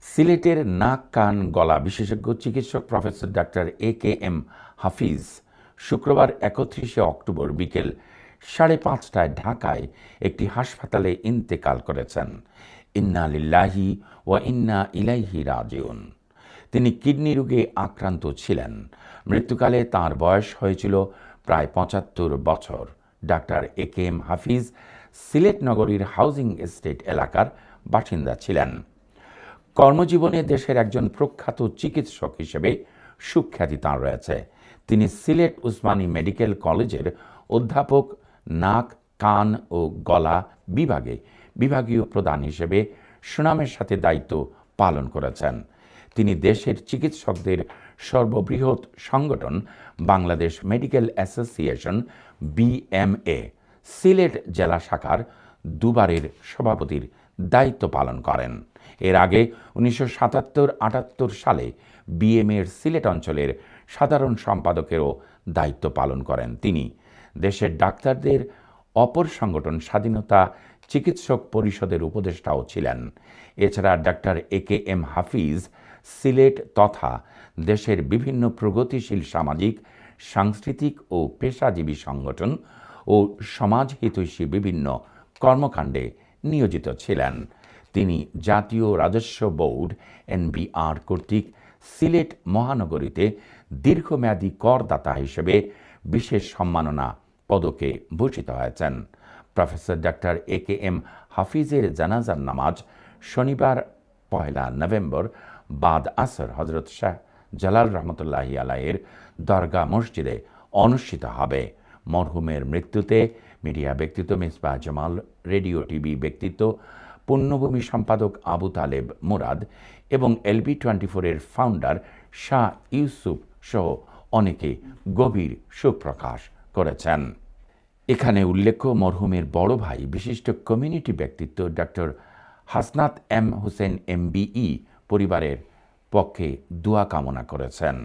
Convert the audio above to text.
সিলেটের নাক কান গলা বিশেষজ্ঞ চিকিৎসক প্রফেসর ডাক্তার AKM হাফিজ শুক্রবার 31শে অক্টোবর বিকেল 5:30টায় ঢাকায় একটি হাসপাতালে ইন্তেকাল করেছেন। ইন্না লিল্লাহি ওয়া ইন্না ইলাইহি রাজিউন। তিনি কিডনি রোগে আক্রান্ত ছিলেন। মৃত্যুকালে তাঁর বয়স হয়েছিল প্রায় ৭৫ বছর। ডাক্তার AKM হাফিজ সিলেট নগরীর হাউজিং এস্টেট এলাকার বাসিন্দা ছিলেন। কর্মজীবনে দেশের একজন প্রখ্যাত চিকিৎসক হিসেবে সুখ্যাতি তাঁর রয়েছে। তিনি সিলেট উসমানী মেডিকেল কলেজের অধ্যাপক, নাক, কান ও গলা বিভাগে বিভাগীয় প্রধান হিসেবে সুনামের সাথে দায়িত্ব পালন করেছেন। তিনি দেশের চিকিৎসকদের সর্ববৃহৎ সংগঠন Bangladesh medical association BMA Sylhet জেলা শাখার দুবারের সভাপতির দায়িত্ব পালন করেন। এর আগে 1977-78 সালে BMA-র সিলেট অঞ্চলের সাধারণ সম্পাদকেরও দায়িত্ব পালন করেন তিনি। দেশের ডাক্তারদের অপর সংগঠন স্বাধীনতা চিকিৎসক পরিষদের উপদেষ্টাও ছিলেন। এছাড়া ডাক্তার AKM হাফিজ সিলেট তথা দেশের বিভিন্ন প্রগতিশীল সামাজিক, সাংস্কৃতিক ও পেশাজীবী সংগঠন ও সমাজহিতৈষী বিভিন্ন কর্মকাণ্ডে নিয়োজিত ছিলেন। তিনি জাতীয় রাজস্ব বোর্ড NBR কর্তৃক সিলেট মহানগরীতে দীর্ঘমেয়াদী করদাতা হিসেবে বিশেষ সম্মাননা পদকে ভূষিত হয়েছেন। প্রফেসর ডাক্তার AKM হাফিজের জানাজার নামাজ শনিবার 1 নভেম্বর বাদ আসর হজরত শাহ জালাল রহমতুল্লাহি আলাইহির দরগা মসজিদে অনুষ্ঠিত হবে। মরহুমের মৃত্যুতে মিডিয়া ব্যক্তিত্ব মিসবাহ জামাল, রেডিও টিভি ব্যক্তিত্ব পুণ্যভূমি সম্পাদক আবু তালেব মুরাদ এবং LB24-এর ফাউন্ডার শাহ ইউসুফ সহ অনেকে গভীর শোক প্রকাশ করেছেন। এখানে উল্লেখ্য, মরহুমের বড় ভাই বিশিষ্ট কমিউনিটি ব্যক্তিত্ব doctor Hasnat M Hossain MBE পরিবারের পক্ষে দোয়া কামনা করেছেন।